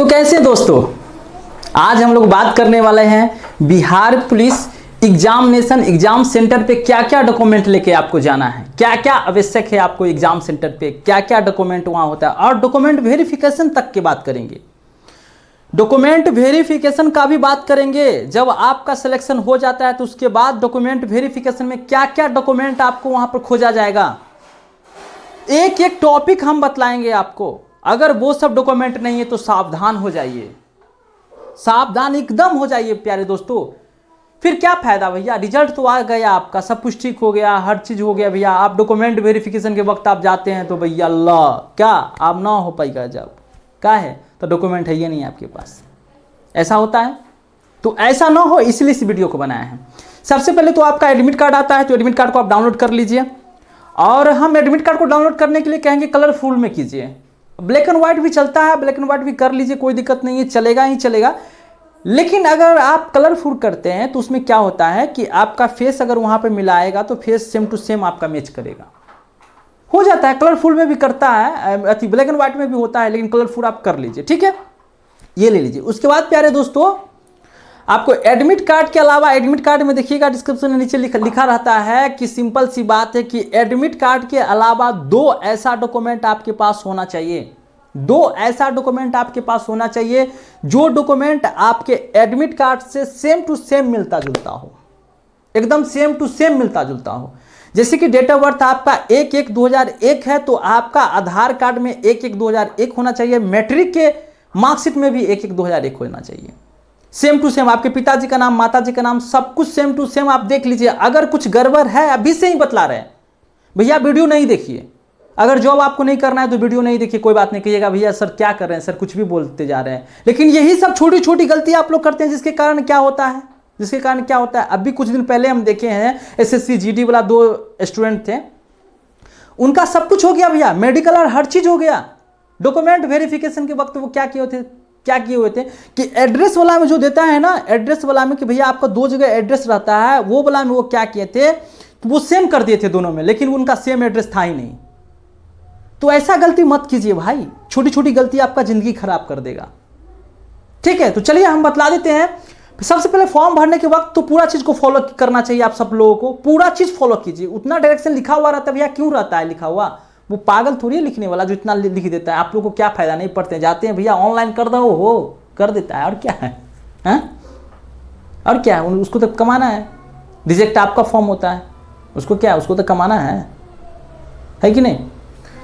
तो कैसे दोस्तों, आज हम लोग बात करने वाले हैं Bihar police examination exam centre पे क्या क्या डॉक्यूमेंट लेके आपको जाना है, क्या क्या आवश्यक है आपको एग्जाम सेंटर पे, क्या क्या डॉक्यूमेंट वहाँ होता है और डॉक्यूमेंट वेरिफिकेशन तक की बात करेंगे। डॉक्यूमेंट वेरिफिकेशन का भी बात करेंगे। जब आपका सिलेक्शन हो जाता है तो उसके बाद डॉक्यूमेंट वेरिफिकेशन में क्या क्या डॉक्यूमेंट आपको वहाँ पर खोजा जाएगा, एक एक टॉपिक हम बतलाएंगे आपको। अगर वो सब डॉक्यूमेंट नहीं है तो सावधान हो जाइए, सावधान एकदम हो जाइए प्यारे दोस्तों। फिर क्या फायदा भैया, रिजल्ट तो आ गया आपका, सब कुछ ठीक हो गया, हर चीज हो गया भैया, आप डॉक्यूमेंट वेरिफिकेशन के वक्त आप जाते हैं तो भैया अल्लाह क्या आप ना हो पाएगा, जब क्या है तो डॉक्यूमेंट है ये नहीं आपके पास, ऐसा होता है। तो ऐसा ना हो इसलिए इस वीडियो को बनाया है। सबसे पहले तो आपका एडमिट कार्ड आता है, तो एडमिट कार्ड को आप डाउनलोड कर लीजिए। और हम एडमिट कार्ड को डाउनलोड करने के लिए कहेंगे कलरफुल में कीजिए। ब्लैक एंड व्हाइट भी चलता है, ब्लैक एंड व्हाइट भी कर लीजिए, कोई दिक्कत नहीं है, चलेगा ही चलेगा। लेकिन अगर आप कलरफुल करते हैं तो उसमें क्या होता है कि आपका फेस अगर वहां पे मिलाएगा तो फेस सेम टू सेम आपका मैच करेगा, हो जाता है। कलरफुल में भी करता है, अति ब्लैक एंड व्हाइट में भी होता है, लेकिन कलरफुल आप कर लीजिए, ठीक है, ये ले लीजिए। उसके बाद प्यारे दोस्तों आपको एडमिट कार्ड के अलावा, एडमिट कार्ड में देखिएगा डिस्क्रिप्शन में नीचे लिखा रहता है कि सिंपल सी बात है कि एडमिट कार्ड के अलावा दो ऐसा डॉक्यूमेंट आपके पास होना चाहिए, दो ऐसा डॉक्यूमेंट आपके पास होना चाहिए जो डॉक्यूमेंट आपके एडमिट कार्ड से सेम टू सेम मिलता जुलता हो, एकदम सेम टू सेम मिलता जुलता हो। जैसे कि डेट ऑफ बर्थ आपका 1/1/2001 है तो आपका आधार कार्ड में 1/1/2001 होना चाहिए, मैट्रिक के मार्कशीट में भी 1/1/2001 होना चाहिए, सेम टू सेम। आपके पिताजी का नाम, माताजी का नाम, सब कुछ सेम टू सेम आप देख लीजिए। अगर कुछ गड़बड़ है अभी से ही बतला रहे हैं भैया, वीडियो नहीं देखिए। अगर जॉब आपको नहीं करना है तो वीडियो नहीं देखिए, कोई बात नहीं, कहिएगा भैया सर क्या कर रहे हैं, सर कुछ भी बोलते जा रहे हैं। लेकिन यही सब छोटी छोटी गलती आप लोग करते हैं, जिसके कारण क्या होता है, जिसके कारण क्या होता है, अभी कुछ दिन पहले हम देखे हैं एसएससी जीडी वाला 2 स्टूडेंट थे, उनका सब कुछ हो गया भैया, मेडिकल और हर चीज हो गया। डॉक्यूमेंट वेरिफिकेशन के वक्त वो क्या किए हुए थे कि एड्रेस वाला में जो देता है ना, एड्रेस वाला में कि भैया आपका 2 जगह एड्रेस रहता है, वो वाला में वो क्या किए थे, तो वो सेम कर दिए थे दोनों में, लेकिन उनका सेम एड्रेस था ही नहीं। तो ऐसा गलती मत कीजिए भाई, छोटी छोटी गलती आपका जिंदगी खराब कर देगा, ठीक है। तो चलिए हम बतला देते हैं। सबसे पहले फॉर्म भरने के वक्त तो पूरा चीज को फॉलो करना चाहिए, आप सब लोगों को पूरा चीज फॉलो कीजिए। उतना डायरेक्शन लिखा हुआ रहता है भैया, क्यों रहता है लिखा हुआ, वो पागल थोड़ी है लिखने वाला जो इतना लिख देता है। आप लोगों को क्या फायदा, नहीं पढ़ते जाते हैं भैया, ऑनलाइन कर दो हो कर देता है, और क्या है, और क्या है, उसको तो कमाना है। रिजेक्ट आपका फॉर्म होता है, उसको क्या है, उसको तो कमाना है कि नहीं।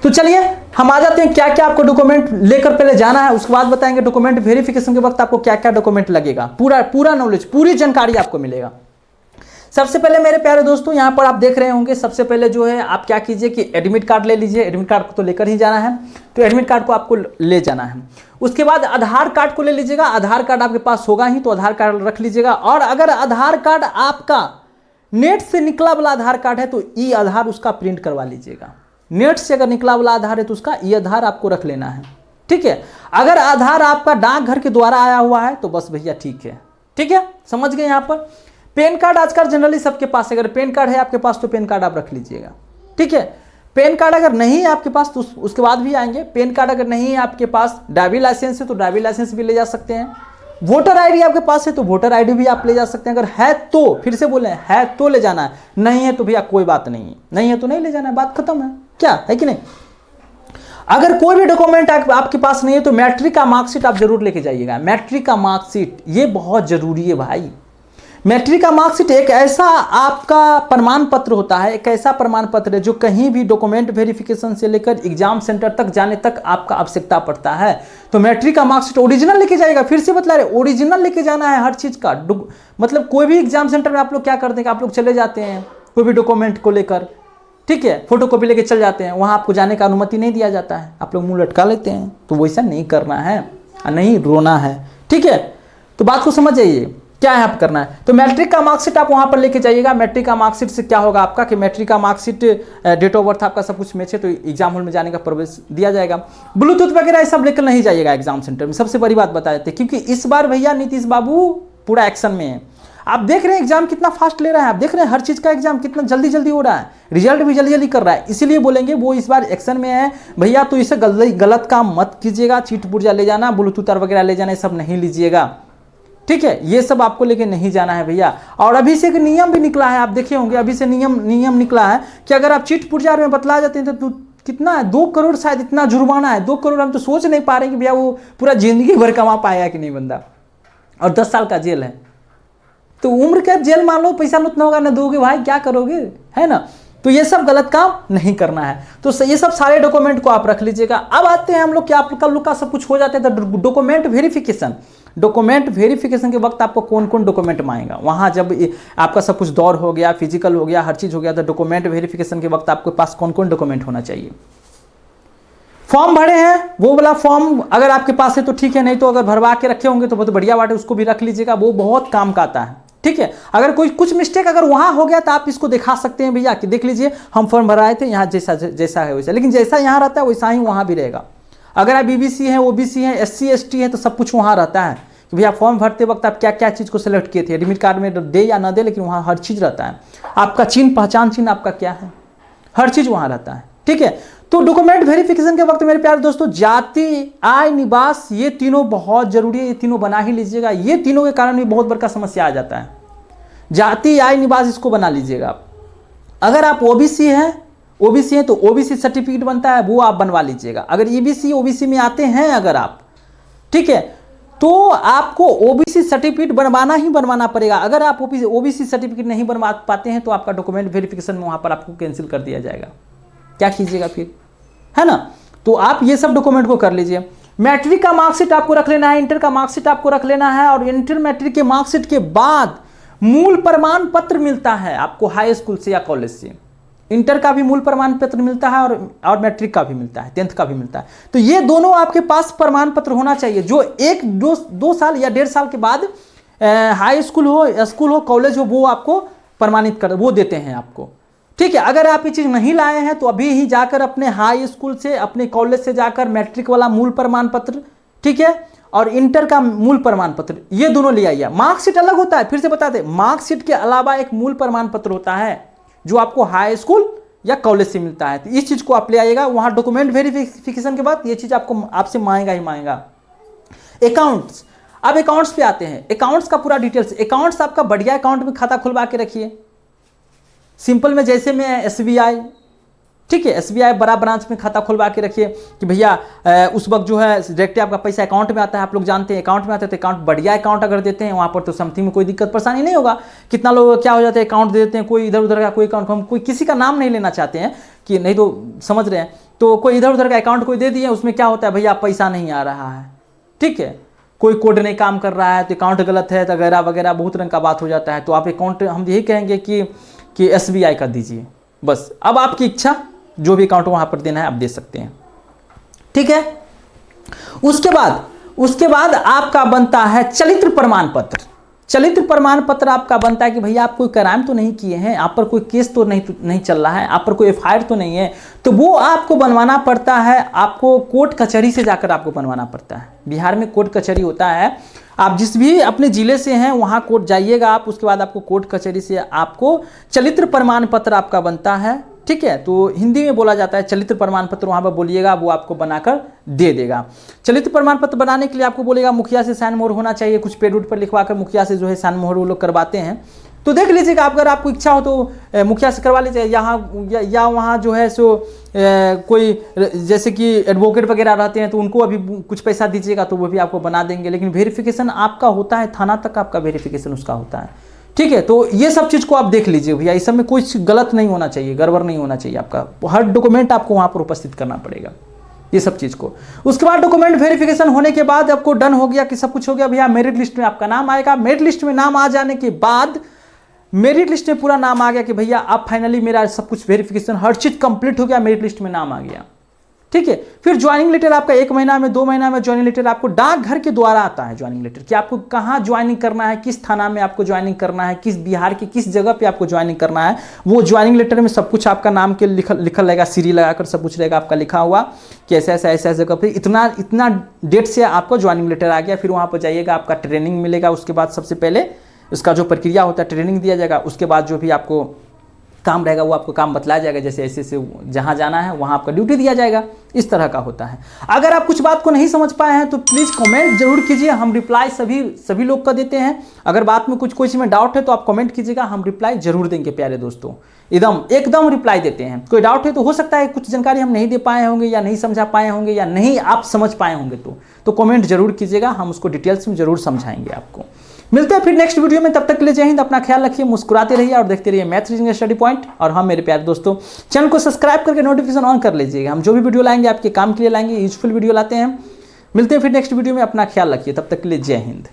तो चलिए हम आ जाते हैं क्या क्या आपको डॉक्यूमेंट लेकर पहले जाना है, उसके बाद बताएंगे डॉक्यूमेंट वेरिफिकेशन के वक्त आपको क्या क्या डॉक्यूमेंट लगेगा, पूरा नॉलेज, पूरी जानकारी आपको मिलेगा। सबसे पहले मेरे प्यारे दोस्तों यहां पर आप देख रहे होंगे, सबसे पहले जो है आप क्या कीजिए कि एडमिट कार्ड ले लीजिए। एडमिट कार्ड को तो लेकर ही जाना है, तो एडमिट कार्ड को आपको ले जाना है। उसके बाद आधार कार्ड को ले लीजिएगा, आधार कार्ड आपके पास होगा ही तो आधार कार्ड रख लीजिएगा। और अगर आधार कार्ड आपका नेट से निकला वाला आधार कार्ड है तो ई आधार उसका प्रिंट करवा लीजिएगा। नेट से अगर निकला वाला आधार है तो उसका ई आधार आपको रख लेना है, ठीक है। अगर आधार आपका डाकघर के द्वारा आया हुआ है तो बस भैया ठीक है, समझ गए। यहाँ पर पैन कार्ड आजकल जनरली सबके पास है, अगर पैन कार्ड है आपके पास तो पैन कार्ड आप रख लीजिएगा, ठीक है। पैन कार्ड अगर नहीं है आपके पास तो उसके बाद भी आएंगे। पैन कार्ड अगर नहीं है आपके पास, ड्राइविंग लाइसेंस है तो ड्राइविंग लाइसेंस भी ले जा सकते हैं। वोटर आईडी आपके पास है तो वोटर आईडी भी आप ले जा सकते हैं। अगर है तो, फिर से बोले है तो ले जाना है, नहीं है तो भैया कोई बात नहीं है, नहीं है तो नहीं ले जाना है, बात खत्म है, क्या है कि नहीं। अगर कोई भी डॉक्यूमेंट आपके पास नहीं है तो मैट्रिक का मार्कशीट आप जरूर लेके जाइएगा। मैट्रिक का मार्कशीट ये बहुत जरूरी है भाई। मैट्रिक का मार्कशीट एक ऐसा आपका प्रमाण पत्र होता है, एक ऐसा प्रमाण पत्र है जो कहीं भी डॉक्यूमेंट वेरिफिकेशन से लेकर एग्जाम सेंटर तक जाने तक आपका आवश्यकता पड़ता है। तो मैट्रिक का मार्कशीट ओरिजिनल लेके जाएगा, फिर से बतला रहे ओरिजिनल लेके जाना है हर चीज का। मतलब कोई भी एग्जाम सेंटर में आप लोग क्या करते हैं, आप लोग चले जाते हैं कोई भी डॉक्यूमेंट को लेकर, ठीक है, फोटो कॉपी लेके चल जाते हैं, वहां आपको जाने का अनुमति नहीं दिया जाता है, आप लोग मुंह लटका लेते हैं। तो वैसा नहीं करना है, नहीं रोना है, ठीक है। तो बात को समझ जाइए क्या है आप करना है। तो मैट्रिक का मार्कशीट आप वहां पर लेके जाइएगा। मैट्रिक का मार्कशीट से क्या होगा आपका कि मैट्रिक का मार्कशीट, डेट ऑफ बर्थ आपका सब कुछ मैच है तो एग्जाम हॉल में जाने का प्रवेश दिया जाएगा। ब्लूटूथ वगैरह सब लेकर नहीं जाइएगा एग्जाम सेंटर में, सबसे बड़ी बात बता देते, क्योंकि इस बार भैया नीतीश बाबू पूरा एक्शन में है। आप देख रहे हैं एग्जाम कितना फास्ट ले रहा है, आप देख रहे हैं हर चीज का एग्जाम कितना जल्दी जल्दी हो रहा है, रिजल्ट भी जल्दी जल्दी कर रहा है। इसीलिए बोलेंगे वो इस बार एक्शन में है भैया, तो इसे गलत काम मत कीजिएगा, चीट पुर्जा ले जाना, ब्लूटूथ वगैरह ले जाना, ये सब नहीं लीजिएगा, ठीक है, ये सब आपको लेके नहीं जाना है भैया। और अभी से एक नियम भी निकला है, आप देखे होंगे, अभी से नियम निकला है कि अगर आप चीट पुर्जा में बतला जाते हैं तो कितना है, 2 करोड़ शायद इतना जुर्माना है। 2 करोड़ हम तो सोच नहीं पा रहे कि भैया वो पूरा जिंदगी भर कमा पाएगा कि नहीं बंदा, और 10 साल का जेल है, तो उम्र कैद जेल मान लो, पैसा उतना होगा ना दोगे भाई, क्या करोगे, है ना। तो ये सब गलत काम नहीं करना है। तो ये सब सारे डॉक्यूमेंट को आप रख लीजिएगा। अब आते हैं हम लोग कि आपका लोग का सब कुछ हो जाता है तो डॉक्यूमेंट वेरिफिकेशन। डॉक्यूमेंट वेरिफिकेशन के वक्त आपको कौन कौन डॉक्यूमेंट मांगेगा, वहाँ जब आपका सब कुछ दौर हो गया, फिजिकल हो गया, हर चीज़ हो गया, तो डॉक्यूमेंट वेरिफिकेशन के वक्त आपके पास कौन कौन डॉक्यूमेंट होना चाहिए। फॉर्म भरे हैं, वो वाला फॉर्म अगर आपके पास है तो ठीक है, नहीं तो अगर भरवा के रखे होंगे तो बहुत बढ़िया बात है, उसको भी रख लीजिएगा, वो बहुत काम का आता है, ठीक है। अगर कोई कुछ मिस्टेक अगर वहां हो गया तो आप इसको दिखा सकते हैं भैया कि देख लीजिए हम फॉर्म भराए थे, यहाँ जैसा है वैसा, लेकिन जैसा यहाँ रहता है वैसा ही वहाँ भी रहेगा। अगर आप बीबीसी हैं, ओबीसी हैं, एससी एसटी हैं, तो सब कुछ वहाँ रहता है कि भैया फॉर्म भरते वक्त आप क्या क्या चीज़ को सिलेक्ट किए थे, एडमिट कार्ड में दे या ना दे, लेकिन वहाँ हर चीज़ रहता है। आपका चिन्ह, पहचान चिन्ह आपका क्या है, हर चीज़ वहाँ रहता है, ठीक है। तो डॉक्यूमेंट वेरिफिकेशन के वक्त मेरे प्यारे दोस्तों, जाति, आय, निवास, ये तीनों बहुत जरूरी है, ये तीनों बना ही लीजिएगा। ये तीनों के कारण भी बहुत बड़ा समस्या आ जाता है। जाति, आय, निवास, इसको बना लीजिएगा आप। अगर आप ओबीसी हैं तो ओबीसी सर्टिफिकेट बनता है, वो आप बनवा लीजिएगा। अगर ईबीसी ओबीसी में आते हैं अगर आप, ठीक है, तो आपको ओबीसी सर्टिफिकेट बनवाना पड़ेगा। अगर आप ओबीसी सर्टिफिकेट नहीं बनवा पाते हैं तो आपका डॉक्यूमेंट वेरिफिकेशन में वहां पर आपको कैंसिल कर दिया जाएगा। क्या कीजिएगा फिर, है ना। तो आप ये सब डॉक्यूमेंट को कर लीजिए। मैट्रिक का मार्कशीट आपको रख लेना है, इंटर का मार्कशीट आपको रख लेना है, और इंटर मैट्रिक के मार्कशीट के बाद मूल प्रमाण पत्र मिलता है आपको हाई स्कूल से या कॉलेज से। इंटर का भी मूल प्रमाण पत्र मिलता है और मैट्रिक का भी मिलता है, 10th का भी मिलता है। तो ये दोनों आपके पास प्रमाण पत्र होना चाहिए, जो 1-2 साल या 1.5 साल के बाद हाई स्कूल हो, कॉलेज हो, वो आपको प्रमाणित कर वो देते हैं आपको, ठीक है। अगर आप ये चीज़ नहीं लाए हैं तो अभी ही जाकर अपने हाई स्कूल से, अपने कॉलेज से जाकर मैट्रिक वाला मूल प्रमाण पत्र, ठीक है, और इंटर का मूल प्रमाण पत्र, ये दोनों ले आइए। मार्कशीट अलग होता है, फिर से बता दें, मार्कशीट के अलावा एक मूल प्रमाण पत्र होता है जो आपको हाई स्कूल या कॉलेज से मिलता है। तो इस चीज़ को आप ले आइएगा। वहाँ डॉक्यूमेंट वेरिफिकेशन के बाद ये चीज़ आपसे मांगेगा ही मांगेगा। अकाउंट्स, अब अकाउंट्स पे आते हैं। अकाउंट्स का पूरा डिटेल्स, अकाउंट्स आपका बढ़िया अकाउंट में खाता खुलवा के रखिए। सिंपल में जैसे में एसबीआई, ठीक है, एसबीआई बड़ा ब्रांच में खाता खुलवा के रखिए कि भैया उस वक्त जो है डायरेक्ट आपका पैसा अकाउंट में आता है। आप लोग जानते हैं अकाउंट में आता है, तो अकाउंट बढ़िया अकाउंट अगर देते हैं वहाँ पर तो समथिंग में कोई दिक्कत परेशानी नहीं होगा। कितना लोग क्या हो जाते हैं, अकाउंट दे देते हैं, कोई इधर उधर का कोई अकाउंट, हम कोई किसी का नाम नहीं लेना चाहते हैं कि नहीं तो समझ रहे हैं, तो कोई इधर उधर का अकाउंट कोई दे दिए, उसमें क्या होता है भैया पैसा नहीं आ रहा है, ठीक है, कोई कोड नहीं काम कर रहा है, तो अकाउंट गलत है, तो वगैरह वगैरह बहुत रंग का बात हो जाता है। तो आप अकाउंट, हम यही कहेंगे कि एसबीआई का दीजिए बस। अब आपकी इच्छा, जो भी अकाउंट वहां पर देना है आप दे सकते हैं, ठीक है। उसके बाद आपका बनता है चरित्र प्रमाण पत्र। चरित्र प्रमाण पत्र आपका बनता है कि भैया आप कोई क्राइम तो नहीं किए हैं, आप पर कोई केस तो नहीं चल रहा है, आप पर कोई एफआईआर तो नहीं है, तो वो आपको बनवाना पड़ता है। आपको कोर्ट कचहरी से जाकर आपको बनवाना पड़ता है। बिहार में कोर्ट कचहरी होता है, आप जिस भी अपने जिले से हैं वहाँ कोर्ट जाइएगा आप, उसके बाद आपको कोर्ट कचहरी से आपको चरित्र प्रमाण पत्र आपका बनता है, ठीक है। तो हिंदी में बोला जाता है चरित्र प्रमाण पत्र, वहाँ पर बोलिएगा, वो आपको बनाकर दे देगा। चरित्र प्रमाण पत्र बनाने के लिए आपको बोलेगा मुखिया से साइन मोहर होना चाहिए, कुछ पेड उड पर लिखवा कर मुखिया से जो है साइन मोहर वो लोग करवाते हैं। तो देख लीजिएगा, अगर आपको इच्छा हो तो मुखिया से करवा लीजिए। यहाँ या वहाँ जो है सो कोई जैसे कि एडवोकेट वगैरह रहते हैं तो उनको अभी कुछ पैसा दीजिएगा तो वो भी आपको बना देंगे। लेकिन वेरिफिकेशन आपका होता है, थाना तक आपका वेरिफिकेशन उसका होता है, ठीक है। तो ये सब चीज़ को आप देख लीजिए भैया, इस सब में कुछ गलत नहीं होना चाहिए, गड़बड़ नहीं होना चाहिए। आपका हर डॉक्यूमेंट आपको वहाँ पर उपस्थित करना पड़ेगा, ये सब चीज़ को। उसके बाद डॉक्यूमेंट वेरिफिकेशन होने के बाद आपको डन हो गया कि सब कुछ हो गया भैया, मेरिट लिस्ट में आपका नाम आएगा। मेरिट लिस्ट में नाम आ जाने के बाद, मेरिट लिस्ट में पूरा नाम आ गया कि भैया अब फाइनली मेरा सब कुछ वेरिफिकेशन हर चीज़ कंप्लीट हो गया, मेरिट लिस्ट में नाम आ गया, ठीक है। फिर ज्वाइनिंग लेटर आपका 1 महीना में, 2 महीना में ज्वाइनिंग लेटर आपको डाकघर के द्वारा आता है। ज्वाइनिंग लेटर कि आपको कहाँ ज्वाइनिंग करना है, किस थाना में आपको ज्वाइनिंग करना है, किस बिहार की किस जगह पे आपको ज्वाइनिंग करना है, वो ज्वाइनिंग लेटर में सब कुछ आपका नाम के लिखल रहेगा, सीरी लगाकर सब कुछ रहेगा आपका लिखा हुआ कि ऐसा ऐसा जगह पर इतना डेट से आपको ज्वाइनिंग लेटर आ गया। फिर वहाँ पर जाइएगा, आपका ट्रेनिंग मिलेगा। उसके बाद सबसे पहले उसका जो प्रक्रिया होता है ट्रेनिंग दिया जाएगा, उसके बाद जो भी आपको काम रहेगा वो आपको काम बतलाया जाएगा, जैसे ऐसे ऐसे जहाँ जाना है वहाँ आपका ड्यूटी दिया जाएगा। इस तरह का होता है। अगर आप कुछ बात को नहीं समझ पाए हैं तो प्लीज़ कमेंट जरूर कीजिए, हम रिप्लाई सभी लोग का देते हैं। अगर बात में कोई चीज़ में डाउट है तो आप कमेंट कीजिएगा, हम रिप्लाई जरूर देंगे प्यारे दोस्तों, एकदम रिप्लाई देते हैं। कोई डाउट है तो हो सकता है कुछ जानकारी हम नहीं दे पाए होंगे या नहीं समझा पाए होंगे या नहीं आप समझ पाए होंगे, तो कमेंट जरूर कीजिएगा, हम उसको डिटेल्स में जरूर समझाएंगे आपको। मिलते हैं फिर नेक्स्ट वीडियो में, तब तक के लिए जय हिंद, अपना ख्याल रखिए, मुस्कुराते रहिए और देखते रहिए मैथ रीजनिंग स्टडी पॉइंट। और हाँ मेरे प्यारे दोस्तों, चैनल को सब्सक्राइब करके नोटिफिकेशन ऑन कर लीजिएगा, हम जो भी वीडियो लाएंगे आपके काम के लिए लाएंगे, यूजफुल वीडियो लाते हैं। मिलते हैं फिर नेक्स्ट वीडियो में, अपना ख्याल रखिए, तब तक के लिए जय हिंद।